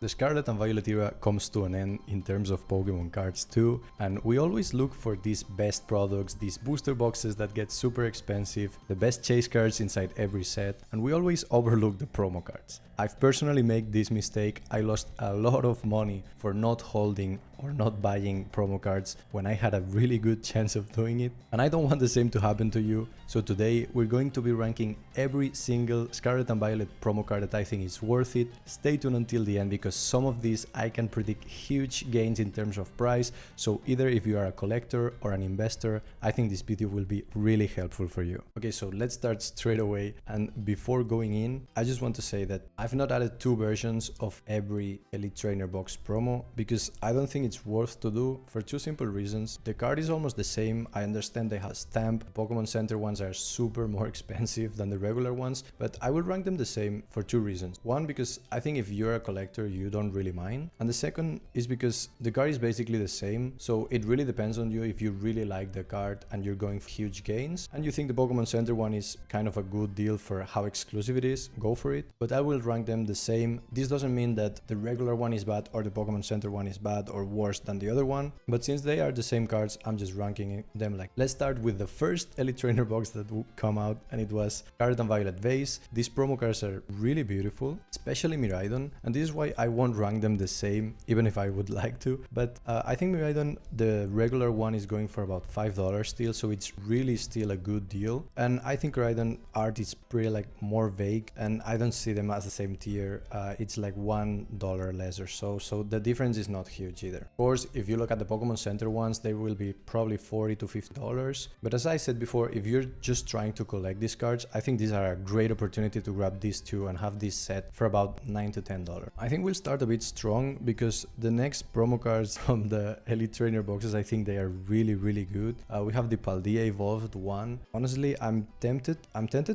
The Scarlet and Violet era comes to an end in terms of Pokemon cards too, and we always look for these best products, these booster boxes that get super expensive, the best chase cards inside every set, and we always overlook the promo cards. I've personally made this mistake. I lost a lot of money for not holding or not buying promo cards when I had a really good chance of doing it, and I don't want the same to happen to you. So today we're going to be ranking every single Scarlet and Violet promo card that I think is worth it. Stay tuned until the end because some of these I can predict huge gains in terms of price, so either if you are a collector or an investor, I think this video will be really helpful for you. Okay, so let's start straight away, and before going in, I just want to say that I've not added two versions of every Elite Trainer box promo because I don't think it's worth to do for two simple reasons. The card is almost the same. I understand they have stamp. Pokemon Center ones are super more expensive than the regular ones, but I will rank them the same for two reasons. One, because I think if you're a collector, you don't really mind. And the second is because the card is basically the same. So it really depends on you. If you really like the card and you're going for huge gains and you think the Pokemon Center one is kind of a good deal for how exclusive it is, go for it. But I will rank them the same. This doesn't mean that the regular one is bad or the Pokemon Center one is bad or worse than the other one. But since they are the same cards, I'm just ranking them like. Let's start with the first Elite Trainer box that would come out, and it was Scarlet and Violet Vase. These promo cards are really beautiful, especially Miraidon, and this is why I won't rank them the same, even if I would like to. But I think Miraidon, the regular one, is going for about $5 still, so it's really still a good deal. And I think Miraidon art is pretty like more vague, and I don't see them as the same tier. It's like $1 less or so, so the difference is not huge either. Of course, if you look at the Pokemon Center ones, they will be probably $40 to $50. But as I said before, if you're just trying to collect these cards, I think these are a great opportunity to grab these two and have this set for about $9 to $10. I think we'll start a bit strong because the next promo cards from the Elite Trainer boxes, I think they are really good. We have the Paldea Evolved one. Honestly, I'm tempted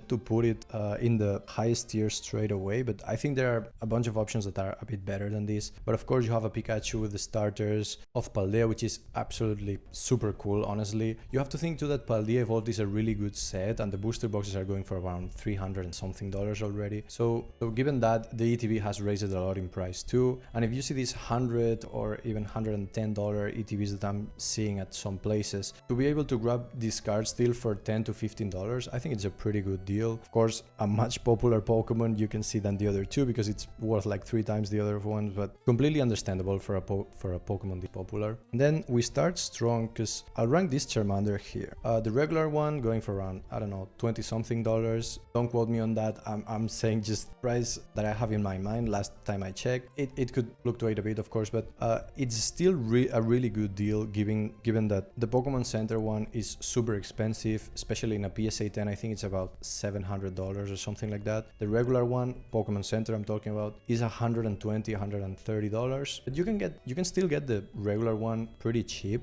to put it in the highest tier straight away, but I think there are a bunch of options that are a bit better than this. But of course, you have a Pikachu with the starters of Paldea, which is absolutely super cool. Honestly, you have to think too that Paldea Evolved is a really good set, and the booster boxes are going for around $300 and something already. So given that, the ETB has raised it a lot in price too. And if you see these $100 or even $110 ETBs that I'm seeing at some places, to be able to grab this card still for $10 to $15, I think it's a pretty good deal. Of course, a much popular Pokemon you can see than the other two because it's worth like 3 times the other ones, but completely understandable for a Pokemon this popular. And then we start strong because I'll rank this Charmander here. The regular one going for around, I don't know, $20 something. Don't quote me on that. I'm saying just price that I have in my mind last time I checked. It could fluctuate a bit, of course, but it's still a really good deal given that the Pokemon Center one is super expensive, especially in a PSA 10. I think it's about $700 or something like that. The regular one, Pokemon Center I'm talking about, is $120, $130. But you can still get the regular one pretty cheap.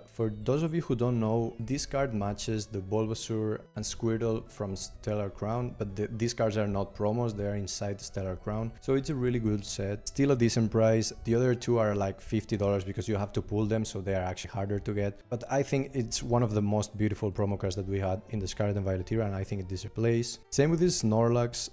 For those of you who don't know, this card matches the Bulbasaur and Squirtle from Stellar Crown, but these cards are not promos, they are inside the Stellar Crown. So it's a really good set, still a decent price. The other two are like $50 because you have to pull them, so they are actually harder to get. But I think it's one of the most beautiful promo cards that we had in the Scarlet and Violet era, and I think it deserves a place. Same with this Snorlax.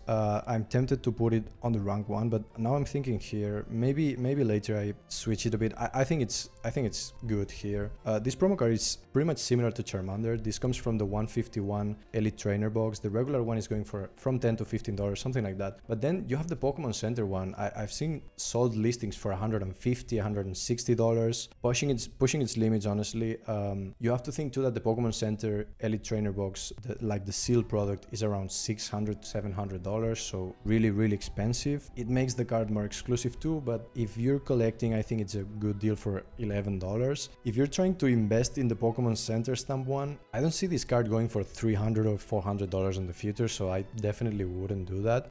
I'm tempted to put it on the rank 1, but now I'm thinking here, maybe later I switch it a bit. I think it's good here. This promo card is pretty much similar to Charmander. This comes from the 151 Elite Trainer box. The regular one is going for from $10 to $15, something like that. But then you have the Pokemon Center one. I've seen sold listings for $150, $160, pushing its limits, honestly. You have to think too that the Pokemon Center Elite Trainer box, like the sealed product, is around $600 to $700, so really expensive. It makes the card more exclusive too, but if you're collecting, I think it's a good deal for $11. If you're trying to invest in the Pokemon Center stamp one, I don't see this card going for $300 or $400 in the future, so I definitely wouldn't do that.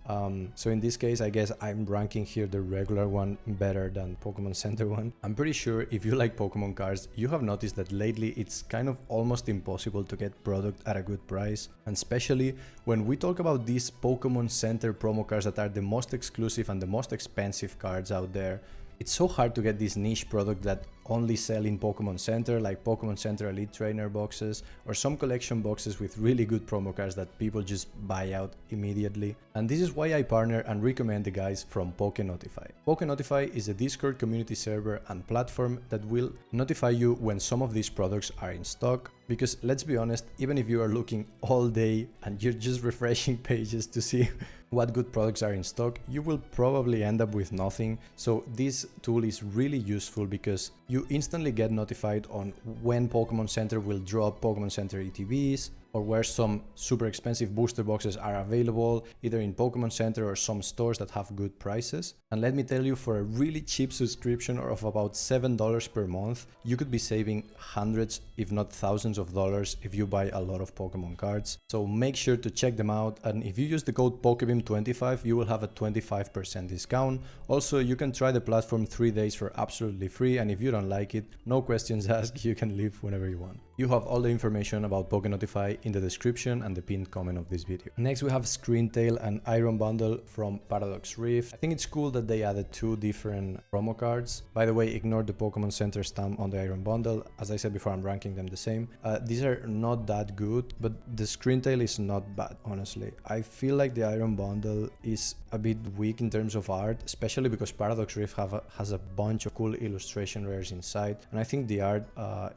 So in this case, I guess I'm ranking here the regular one better than Pokemon Center one. I'm pretty sure if you like Pokemon cards, you have noticed that lately it's kind of almost impossible to get product at a good price, and especially when we talk about these Pokemon Center promo cards that are the most exclusive and the most expensive cards out there. It's so hard to get this niche product that only sell in Pokemon Center, like Pokemon Center Elite Trainer boxes, or some collection boxes with really good promo cards that people just buy out immediately. And this is why I partner and recommend the guys from Pokenotify. Pokenotify is a Discord community server and platform that will notify you when some of these products are in stock. Because let's be honest, even if you are looking all day and you're just refreshing pages to see what good products are in stock, you will probably end up with nothing. So this tool is really useful because you instantly get notified on when Pokemon Center will drop Pokemon Center ETBs, or where some super expensive booster boxes are available, either in Pokemon Center or some stores that have good prices. And let me tell you, for a really cheap subscription of about $7 per month, you could be saving hundreds, if not thousands of dollars if you buy a lot of Pokemon cards. So make sure to check them out, and if you use the code POKEBIM25, you will have a 25% discount. Also, you can try the platform 3 days for absolutely free, and if you don't like it, no questions asked, you can leave whenever you want. You have all the information about Pokenotify in the description and the pinned comment of this video. Next we have Screentail and Iron Bundle from Paradox Rift. I think it's cool that they added 2 different promo cards. By the way, ignore the Pokemon Center stamp on the Iron Bundle. As I said before, I'm ranking them the same. These are not that good, but the Screentail is not bad, honestly. I feel like the Iron Bundle is a bit weak in terms of art, especially because Paradox Rift has a bunch of cool illustration rares inside, and I think the art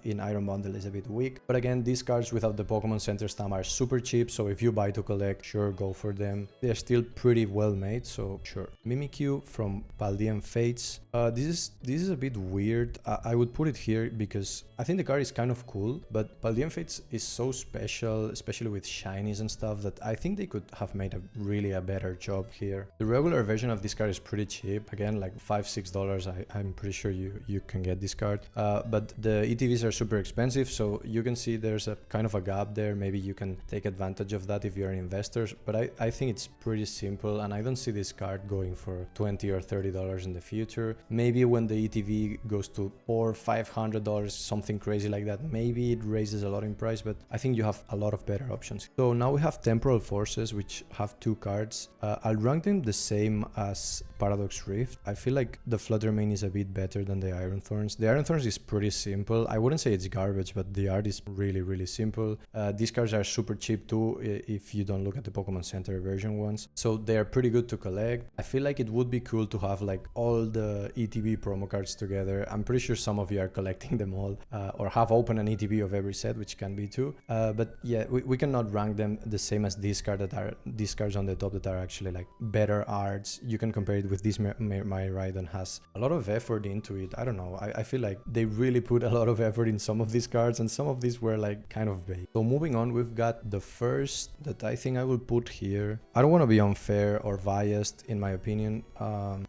in Iron Bundle is a bit weak. But again, these cards without the Pokemon Center stamp are super cheap, so if you buy to collect, sure, go for them. They're still pretty well made, so sure. Mimikyu from Paldean Fates. This is a bit weird. I would put it here because I think the card is kind of cool, but Paldean Fates is so special, especially with shinies and stuff, that I think they could have made a better job here. The regular version of this card is pretty cheap, again like $5-6. I'm pretty sure you can get this card, but the ETVs are super expensive, so you can see there's a kind of a gap there. Maybe you can take advantage of that if you're an investor, but I think it's pretty simple, and I don't see this card going for $20 or $30 in the future. Maybe when the ETV goes to $400-500, something crazy like that, maybe it raises a lot in price, but I think you have a lot of better options. So now we have Temporal Forces, which have 2 cards. I'll rank them the same as Paradox Rift. I feel like the Fluttermane is a bit better than the Iron Thorns. The Iron Thorns is pretty simple. I wouldn't say it's garbage, but the art is really simple. These cards are super cheap too if you don't look at the Pokemon Center version ones, so they are pretty good to collect. I feel like it would be cool to have like all the ETB promo cards together. I'm pretty sure some of you are collecting them all, or have opened an ETB of every set, which can be too. But yeah, we cannot rank them the same as these cards on the top that are actually like better arts. You can compare it with this Miraidon has a lot of effort into it. I don't know, I feel like they really put a lot of effort in some of these cards, and some of these were like kind of vague. So moving on, we've got the first that I think I will put here. I don't want to be unfair or biased in my opinion.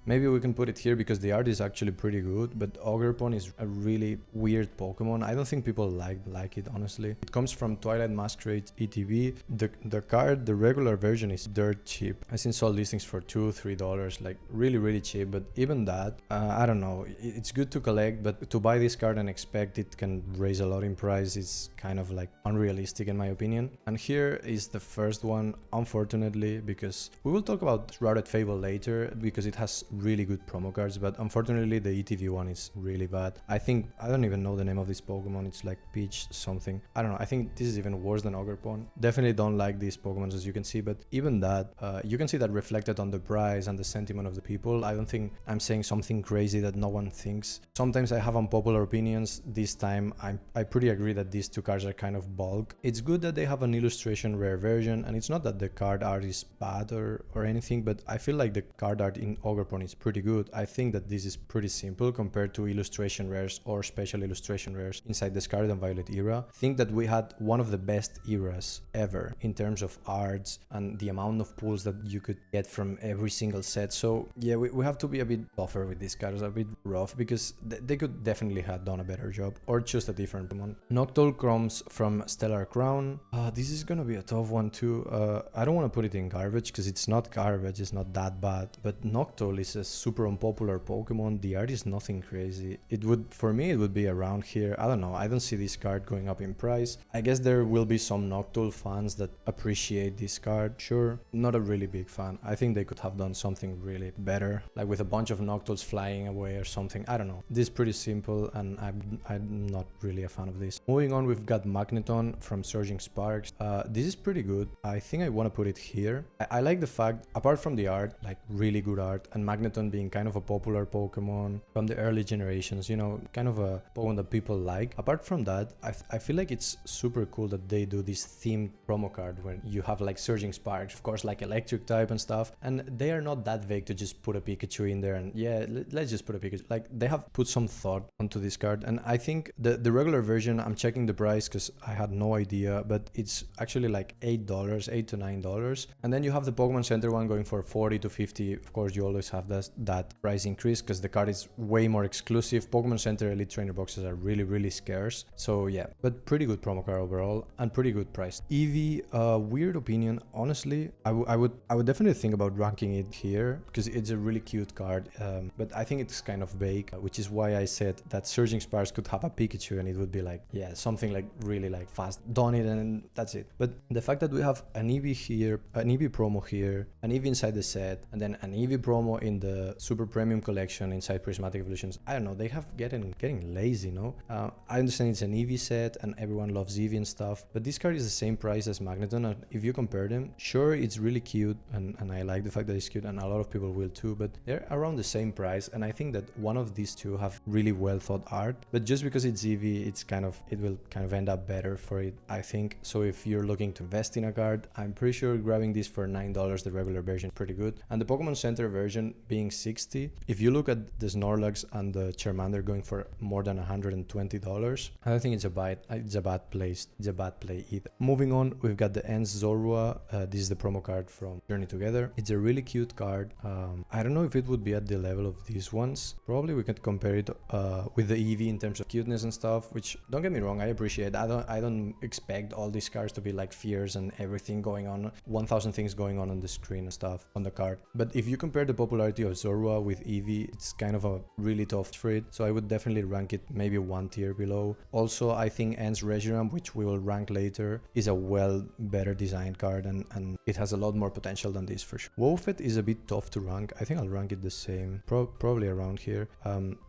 Maybe we can put it here because the art is actually pretty good, but Ogerpon is a really weird Pokemon. I don't think people like it, honestly. It comes from Twilight Masquerade ETB. The card, the regular version, is dirt cheap. I seen sold listings for $2-3, like really cheap, but even that, I don't know, it's good to collect, but to buy this card and expect it can raise a lot in price is kind of like unrealistic in my opinion. And here is the first one, unfortunately, because we will talk about Shrouded Fable later because it has really good promo cards, but unfortunately the ETV one is really bad. I don't even know the name of this Pokemon. It's like Peach something. I don't know. I think this is even worse than Ogerpon. Definitely don't like these Pokemon, as you can see, but even that, you can see that reflected on the price and the sentiment of the people. I don't think I'm saying something crazy that no one thinks. Sometimes I have unpopular opinions. This time I pretty agree that these 2 cards are kind of bulk. It's good that they have an illustration rare version, and it's not that the card art is bad or anything, but I feel like the card art in Ogerpon is pretty good. I think that this is pretty simple compared to illustration rares or special illustration rares inside the Scarlet and Violet era. I think that we had one of the best eras ever in terms of arts and the amount of pulls that you could get from every single set. So yeah, we have to be a bit tougher with these cards, a bit rough, because they could definitely have done a better job or choose a different one. Noctowl comes from Stellar Crown. down, this is gonna be a tough one too. I don't want to put it in garbage because it's not garbage, it's not that bad, but Noctowl is a super unpopular Pokemon. The art is nothing crazy. It would, for me, it would be around here. I don't know, I don't see this card going up in price. I guess there will be some Noctowl fans that appreciate this card, sure. Not a really big fan. I think they could have done something really better, like with a bunch of Noctowls flying away or something. I don't know. This is pretty simple and I'm not really a fan of this. Moving on, we've got Magneton from Surging Sparks. This is pretty good. I think I want to put it here. I like the fact, apart from the art, like really good art, and Magneton being kind of a popular Pokemon from the early generations, you know, kind of a Pokemon that people like. Apart from that, I feel like it's super cool that they do this themed promo card where you have like Surging Sparks, of course, like electric type and stuff, and they are not that vague to just put a Pikachu in there and yeah, let's just put a Pikachu. Like they have put some thought onto this card, and I think the regular version, I'm checking the price because I had no idea, but it's actually like $8, $8 to $9, and then you have the Pokemon Center one going for 40 to 50. Of course, you always have that price increase because the card is way more exclusive. Pokemon Center Elite Trainer boxes are really scarce, so yeah, but pretty good promo card overall and pretty good price. Eevee, weird opinion, honestly. I would definitely think about ranking it here because it's a really cute card, but I think it's kind of vague, which is why I said that Surging Sparks could have a Pikachu and it would be like, yeah, something like really like fast, done it and that's it. But the fact that we have an Eevee here, an Eevee promo here, an Eevee inside the set, and then an Eevee promo in the Super Premium collection inside Prismatic Evolutions, I don't know, they have getting lazy, no? I understand it's an Eevee set and everyone loves Eevee and stuff, but this card is the same price as Magneton, and if you compare them, sure, it's really cute, and I like the fact that it's cute, and a lot of people will too, but they're around the same price, and I think that one of these two have really well thought art, but just because it's Eevee, it will kind of end up better for it, I think. So if you're looking to invest in a card, I'm pretty sure grabbing this for $9, the regular version, pretty good, and the Pokemon Center version being 60. If you look at the Snorlax and the Charmander going for more than $120, I don't think it's a bad play either. Moving on, we've got the Ents Zorua. This is the promo card from Journey Together. It's a really cute card. I don't know if it would be at the level of these ones. Probably we could compare it with the Eevee in terms of cuteness and stuff, which, don't get me wrong, I appreciate. I don't expect all these cards to be like fierce and everything going on, 1000 things going on the screen and stuff on the card. But if you compare the popularity of Zorua with Eevee, it's kind of a really tough trade, so I would definitely rank it maybe one tier below. Also, I think Ents Reshiram, which we will rank later, is a better designed card, and it has a lot more potential than this for sure. Wofet is a bit tough to rank. I think I'll rank it the same, probably around here.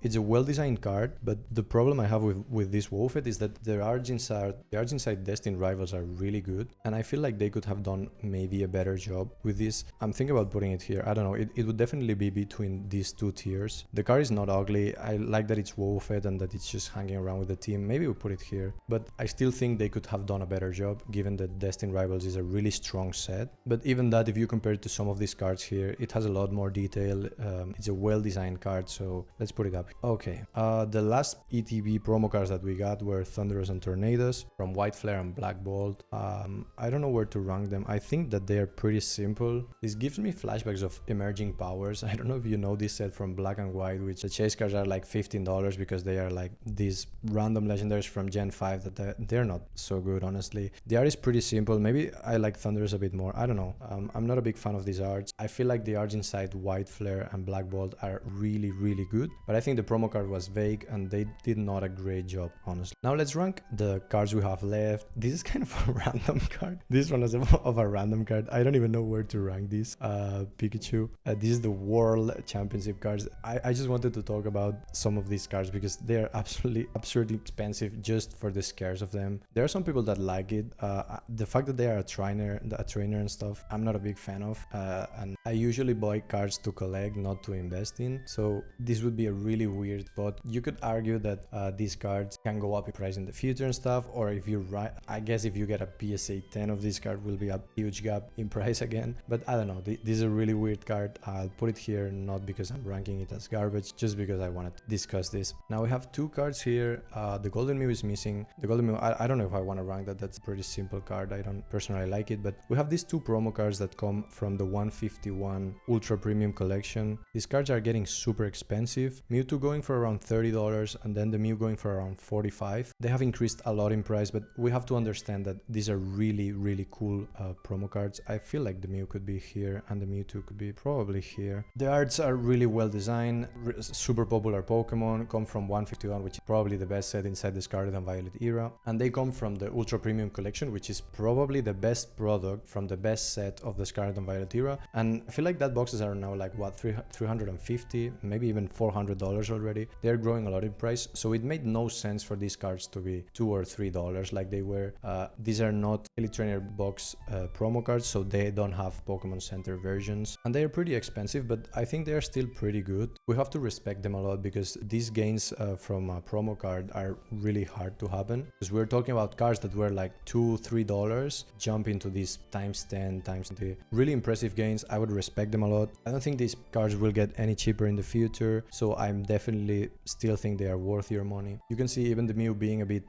It's a well-designed card, but the problem I have with this Wofet is that the arts inside Destined Rivals are really good, and I feel like they could have done maybe a better job with this. I'm thinking about putting it here. I don't know, it would definitely be between these two tiers. The card is not ugly. I like that it's Wofet and that it's just hanging around with the team. Maybe we'll put it here, but I still think they could have done a better job given that Destined Rivals is a really strong set. But even that, if you compare it to some of these cards here, it has a lot more detail. It's a well-designed card, so let's put it up. Okay, the last ETB promo cards that we got were Thunderous and Tornadoes from White Flare and Black Bolt. I don't know where to rank them. I think that they are pretty simple. This gives me flashbacks of Emerging Powers. I don't know if you know this set from Black and White, which the chase cards are like $15 because they are like these random legendaries from Gen 5 that they're not so good, honestly. The art is pretty simple. Maybe I like Thunderous a bit more. I don't know. I'm not a big fan of these arts. I feel like the arts inside White Flare and Black Bolt are really good, but I think the promo card was vague and they did not a great job, honestly. Now let's rank the cards we have left. This is kind of a random card. This one is of a random card. I don't even know where to rank this. Pikachu. This is the World Championship cards. I just wanted to talk about some of these cards because they're absolutely absurdly expensive just for the scares of them. There are some people that like it. The fact that they are a trainer and stuff, I'm not a big fan of, and I usually buy cards to collect, not to invest in, so this would be a really weird spot. You could argue that these cards can go up in price in the future and stuff, or if you I guess if you get a PSA 10 of this card will be a huge gap in price again, but I don't know, this is a really weird card. I'll put it here not because I'm ranking it as garbage, just because I wanted to discuss this. Now we have two cards here. The Golden Mew is missing. The Golden Mew, I don't know if I want to rank that. That's a pretty simple card. I don't personally like it, but we have these two promo cards that come from the 151 Ultra Premium collection. These cards are getting super expensive. Mewtwo going for around $30 and then the Mew going for around $45. They have increased a lot in price, but we have to to understand that these are really cool promo cards. I feel like the Mew could be here and the Mewtwo could be probably here. The arts are really well designed, super popular Pokemon, come from 151, which is probably the best set inside the Scarlet and Violet era, and they come from the Ultra Premium collection, which is probably the best product from the best set of the Scarlet and Violet era. And I feel like that boxes are now like what, $350, maybe even $400 already. They're growing a lot in price, so it made no sense for these cards to be $2 or $3 like they were. These are not Elite Trainer box promo cards, so they don't have Pokemon Center versions, and they're pretty expensive, but I think they're still pretty good. We have to respect them a lot because these gains from a promo card are really hard to happen, because we're talking about cards that were like $2-3 jump into these times 10 times 20. Really impressive gains. I would respect them a lot. I don't think these cards will get any cheaper in the future, so I'm definitely still think they are worth your money. You can see even the Mew being a bit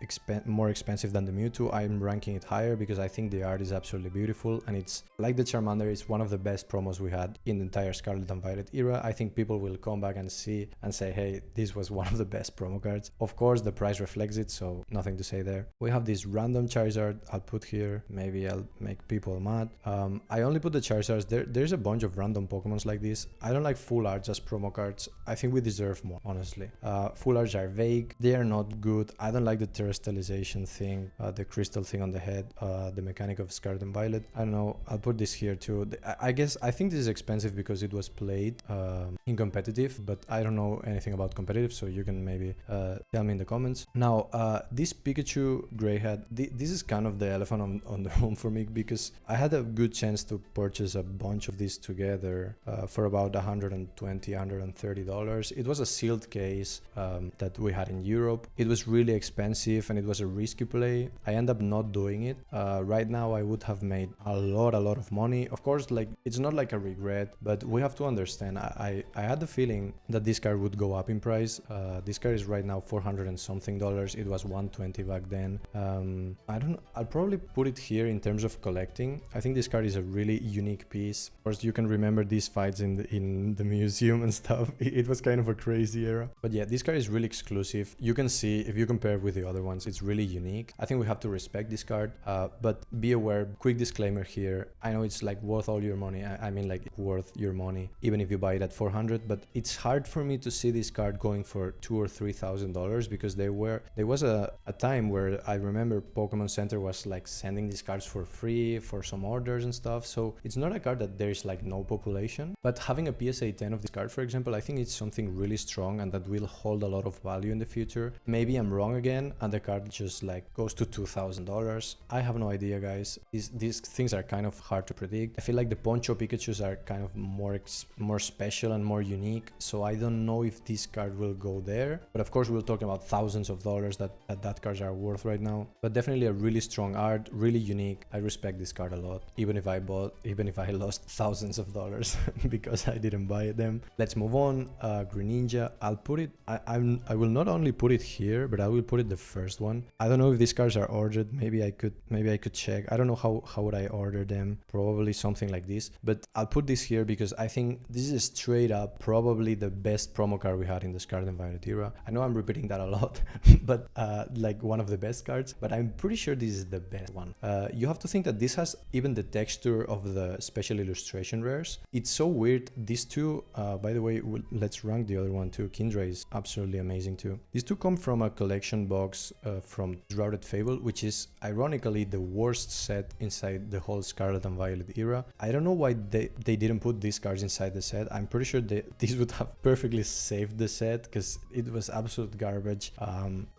more expensive than the Mewtwo. I'm ranking it higher because I think the art is absolutely beautiful, and it's like the Charmander. It's one of the best promos we had in the entire Scarlet and Violet era. I think people will come back and see and say, hey, this was one of the best promo cards. Of course, the price reflects it, so nothing to say there. We have this random Charizard I'll put here. Maybe I'll make people mad. I only put the Charizards. There's a bunch of random Pokemons like this. I don't like full arts as promo cards. I think we deserve more, honestly. Full arts are vague. They are not good. I don't like the terrestrialization thing, the crystal thing on the head, the mechanic of Scarlet and Violet. I don't know. I'll put this here too. I think this is expensive because it was played in competitive, but I don't know anything about competitive, so you can maybe tell me in the comments. Now, this Pikachu Greyhead, this is kind of the elephant on the room for me, because I had a good chance to purchase a bunch of these together for about $120, $130. It was a sealed case that we had in Europe. It was really expensive and it was a risky play. I ended up not doing it. Right now I would have made a lot of money. Of course, like, it's not like a regret, but we have to understand, I had the feeling that this card would go up in price. This card is right now $400 and something. It was $120 back then. I'll probably put it here in terms of collecting. I think this card is a really unique piece. Of course, you can remember these fights in the museum and stuff. It was kind of a crazy era. But yeah, this card is really exclusive. You can see, if you compare with the other ones, it's really unique. I think we have to respect this card, but be aware, quick disclaimer here. I know it's like worth all your money. I mean, like, worth your money, even if you buy it at $400, but it's hard for me to see this card going for $2,000 or $3,000, because there was a time where I remember Pokemon Center was like sending these cards for free for some orders and stuff. So it's not a card that there's like no population, but having a PSA 10 of this card, for example, I think it's something really strong and that will hold a lot of value in the future. Maybe I'm wrong again and the card just like goes to $2,000. I have no idea, guys. These things are kind of hard to predict. I feel like the Poncho Pikachus are kind of more special and more unique, so I don't know if this card will go there. But of course, we're talking about thousands of dollars that cards are worth right now. But definitely a really strong art, really unique. I respect this card a lot, even if I lost thousands of dollars because I didn't buy them. Let's move on. Greninja, I'll put it, I will not only put it here, but I will put it the first one. I don't know if these cards are ordered. Maybe I could check. I don't know how would I order them. Probably something like this, but I'll put this here because I think this is straight up probably the best promo card we had in the Scarlet and Violet era. I know I'm repeating that a lot, but like one of the best cards, but I'm pretty sure this is the best one. You have to think that this has even the texture of the special illustration rares. It's so weird. These two, by the way, let's rank the other one too. Kindra is absolutely amazing too. These two come from a collection box from Shrouded Fable, which is ironically the worst set inside the whole Scarlet and Violet era. I don't know why they didn't put these cards inside the set. I'm pretty sure these would have perfectly saved the set because it was absolute garbage.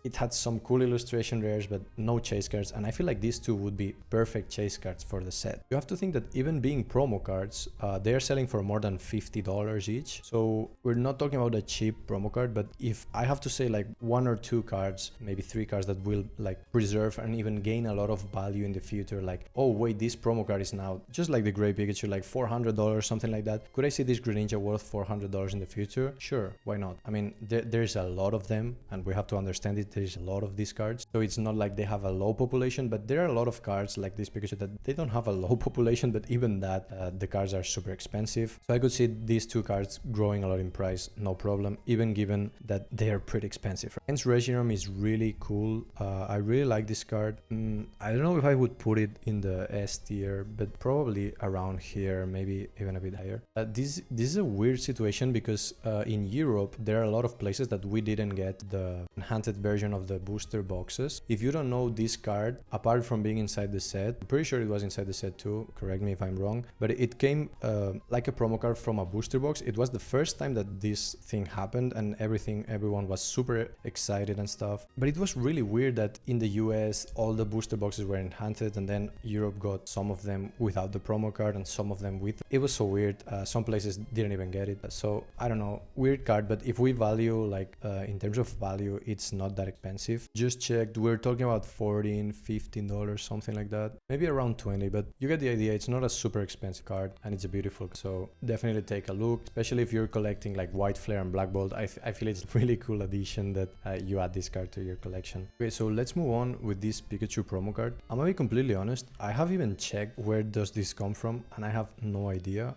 It had some cool illustration rares, but no chase cards, and I feel like these two would be perfect chase cards for the set. You have to think that even being promo cards, they are selling for more than $50 each. So we're not talking about a cheap promo card, but if I have to say like 1 or 2 cards, maybe 3 cards that will like preserve and even gain a lot of value in the future, like, oh wait, this promo card is now just like the Gray Pikachu, like $400, something like that. Could I see this Greninja worth $400 in the future? Sure, why not? I mean, there's a lot of them, and we have to understand it. There's a lot of these cards, so it's not like they have a low population, but there are a lot of cards like this Pikachu that they don't have a low population, but even that, the cards are super expensive. So I could see these two cards growing a lot in price, no problem, even given that they are pretty expensive. Hence, Reshiram is really cool. I really like this card. card. I don't know if I would put it in the S tier, but probably around here, maybe even a bit higher. This is a weird situation because in Europe there are a lot of places that we didn't get the enhanced version of the booster boxes. If you don't know, this card, apart from being inside the set, I'm pretty sure it was inside the set too, correct me if I'm wrong, but it came like a promo card from a booster box. It was the first time that this thing happened, and everyone was super excited and stuff. But it was really weird that in the US all the booster boxes were enhanced, and then Europe got some of them without the promo card and some of them with. It was so weird. Some places didn't even get it. So I don't know, weird card. But if we value like in terms of value, it's not that expensive. Just checked, we're talking about $14-15, something like that, maybe around 20, but you get the idea. It's not a super expensive card, and it's a beautiful, so definitely take a look, especially if you're collecting like White Flare and Black Bolt. I feel it's a really cool addition that you add this card to your collection. Okay, so let's move on with this Pikachu promo card. I'm gonna be completely honest, I have even checked where does this come from, and I have no idea.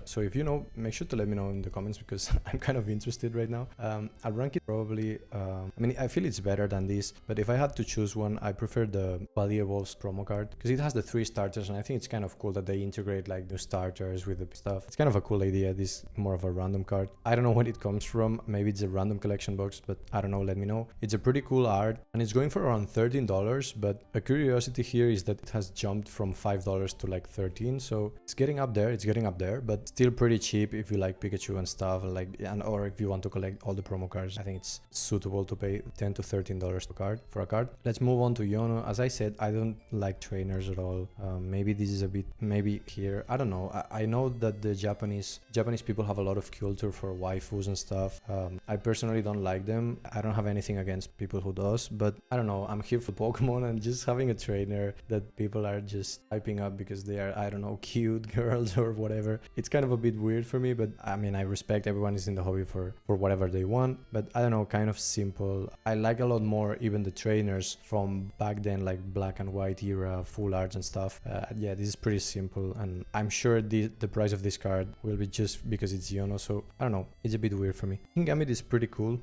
So if you know, make sure to let me know in the comments, because I'm kind of interested right now. I'll rank it probably, I mean, I feel it's better than this, but if I had to choose one, I prefer the Evolves promo card, because it has the 3 starters, and I think it's kind of cool that they integrate like new starters with the stuff. It's kind of a cool idea. This is more of a random card. I don't know where it comes from. Maybe it's a random collection box, but I don't know, let me know. It's a pretty cool art, and it's going for around $13, but a curiosity here is that it has jumped from $5 to like 13, so it's getting up there, but still pretty cheap if you like Pikachu and stuff, like, or if you want to collect all the promo cards. I think it's suitable to pay $10 to $13 for a card. Let's move on to Yono. As I said, I don't like trainers at all. Maybe this is a bit, maybe here, I don't know. I know that the Japanese people have a lot of culture for waifus and stuff. I personally don't like them. I don't have anything against people who does, but I don't know, I'm here for Pokemon, and just having a trainer that people are just hyping up because they are, I don't know, cute girls or whatever, it's kind of a bit weird for me. But I mean, I respect everyone is in the hobby for whatever they want, but I don't know, kind of simple. I like a lot more even the trainers from back then, like black and white era, full arts and stuff. Yeah, this is pretty simple, and I'm sure the price of this card will be just because it's Yono, so I don't know, it's a bit weird for me. Kingambit is pretty cool,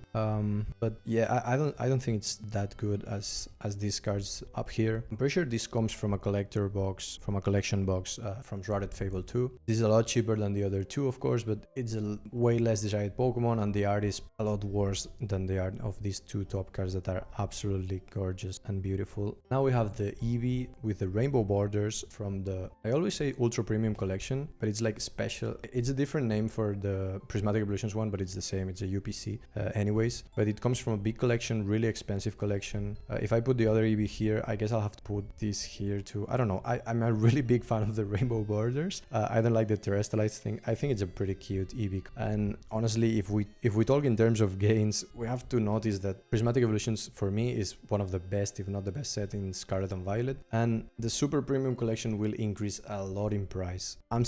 but yeah, I don't think it's that good as these cards up here. I'm pretty sure this comes from a collector box, from a collection box from Shrouded Fable 2. This is a lot cheaper than the other two, of course, but it's a way less desired Pokemon, and the art is a lot worse than the art of these two top cards that are absolutely gorgeous and beautiful. Now we have the Eevee with the rainbow borders from the, I always say Ultra Premium collection, but it's like special. It's a different name for the Prismatic Evolutions one, but it's the same. It's a UPC anyways, but it comes from a big collection, really expensive collection. If I put the other Eevee here, I guess I'll have to put this here too. I don't know. I'm a really big fan of the rainbow borders. I don't like the Terrestrialites thing. I think it's a pretty cute Eevee. And honestly, if we talk in terms of gains, we have to notice that Prismatic Evolutions for me is one of the best, if not the best set in Scarlet and Violet. And the Super Premium collection will increase a lot in price. I'm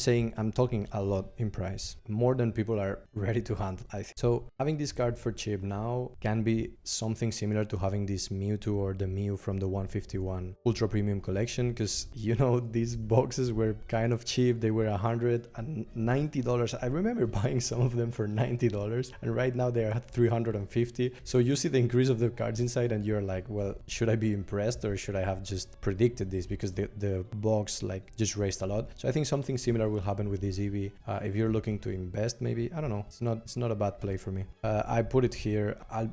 talking a lot in price, more than people are ready to handle, I think. So having this card for cheap now can be something similar to having this Mewtwo or the Mew from the 151 Ultra Premium collection, because you know, these boxes were kind of cheap. They were $190. I remember buying some of them for $90, and right now they are at $350. So you see the increase of the cards inside, and you're like, well, should I be impressed, or should I have just predicted this, because the box like just raised a lot. So I think something similar will happen with this Eevee. If you're looking to invest, maybe, I don't know, it's not a bad play for me. I put it here. I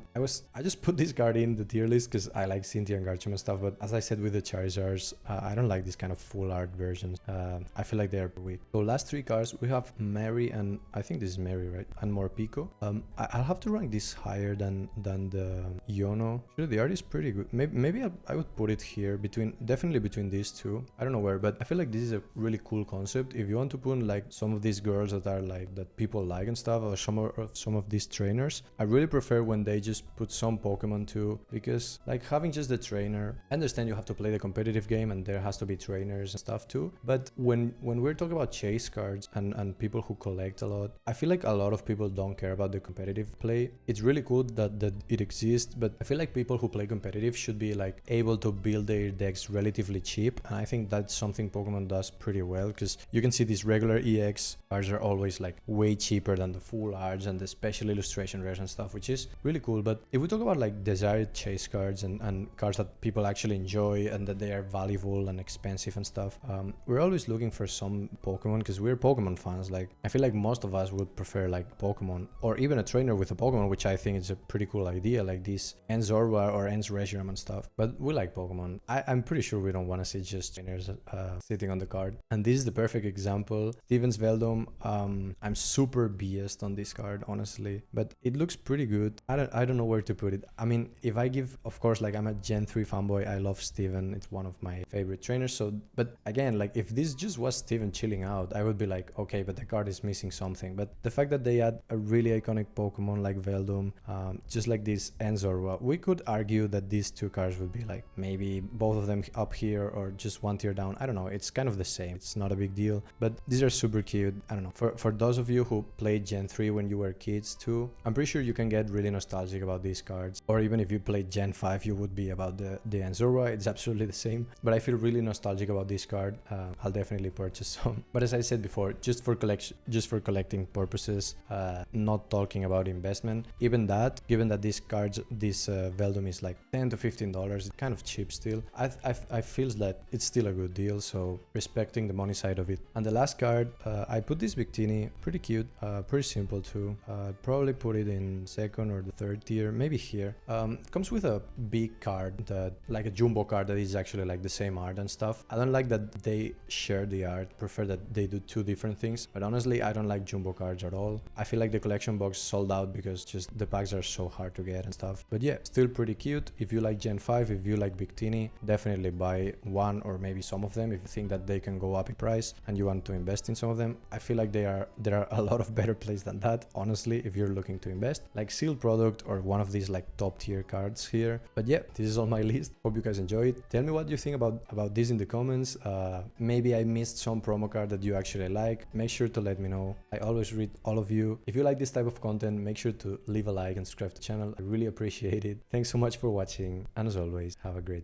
just put this card in the tier list because I like Cynthia and Garchomp and stuff, but as I said with the Charizards, I don't like these kind of full art versions. I feel like they're weak. So last 3 cards, we have Mary, and I think this is Mary, right? And Morpeko. I'll have to rank this higher than the Yono. Sure, the art is pretty good. Maybe I would put it here, definitely between these two. I don't know where, but I feel like this is a really cool concept. If you want to put like some of these girls that are like, that people like and stuff, or some of these trainers, I really prefer when they just put some Pokemon too, because like having just the trainer, I understand you have to play the competitive game and there has to be trainers and stuff too, but when we're talking about chase cards and people who collect a lot, I feel like a lot of people don't care about the competitive play. It's really cool that it exists, but I feel like people who play competitive should be like able to build their decks relatively cheap, and I think that's something Pokemon does pretty well, because you can see these regular EX cards are always like way cheaper than the full arts and the special illustration rares and stuff, which is really cool. But if we talk about like desired chase cards and cards that people people actually enjoy and that they are valuable and expensive and stuff. We're always looking for some Pokemon because we're Pokemon fans. Like, I feel like most of us would prefer like Pokemon or even a trainer with a Pokemon, which I think is a pretty cool idea, like this Enzorba or Enz Reshiram and stuff. But we like Pokemon. I'm pretty sure we don't want to see just trainers sitting on the card. And this is the perfect example. Steven's Veldom. I'm super biased on this card, honestly, but it looks pretty good. I don't know where to put it. I mean, if I give, of course, like I'm a Gen 3 fanboy. I love Steven. It's one of my favorite trainers. So, but again, like if this just was Steven chilling out, I would be like, okay, but the card is missing something. But the fact that they add a really iconic Pokemon like Veldum, just like this Enzorba, we could argue that these two cards would be like maybe both of them up here or just one tier down. I don't know. It's kind of the same. It's not a big deal, but these are super cute. I don't know. For those of you who played Gen 3 when you were kids too, I'm pretty sure you can get really nostalgic about these cards. Or even if you played Gen 5, you would be about the Enzorba. It's absolutely the same. But I feel really nostalgic about this card. I'll definitely purchase some. But as I said before, just for collecting purposes, not talking about investment. Even that, given that these cards, this Veldum is like $10 to $15, it's kind of cheap still. I feel that it's still a good deal. So respecting the money side of it. And the last card, I put this Victini, pretty cute, pretty simple too. Probably put it in second or the third tier, maybe here. Comes with a big card, that like a jumbo card that is actually like the same art and stuff. I don't like that they share the art, prefer that they do two different things, but honestly I don't like jumbo cards at all. I feel like the collection box sold out because just the packs are so hard to get and stuff. But yeah, still pretty cute. If you like Gen 5, if you like Victini, definitely buy one or maybe some of them if you think that they can go up in price and you want to invest in some of them. I feel like there are a lot of better plays than that, honestly, if you're looking to invest, like sealed product or one of these like top tier cards here. But yeah, this is on my list. Hope you guys enjoy it. Tell me what you think about this in the comments. Maybe I missed some promo card that you actually like. Make sure to let me know. I always read all of you. If you like this type of content, make sure to leave a like and subscribe to the channel. I really appreciate it. Thanks so much for watching, and as always, have a great day.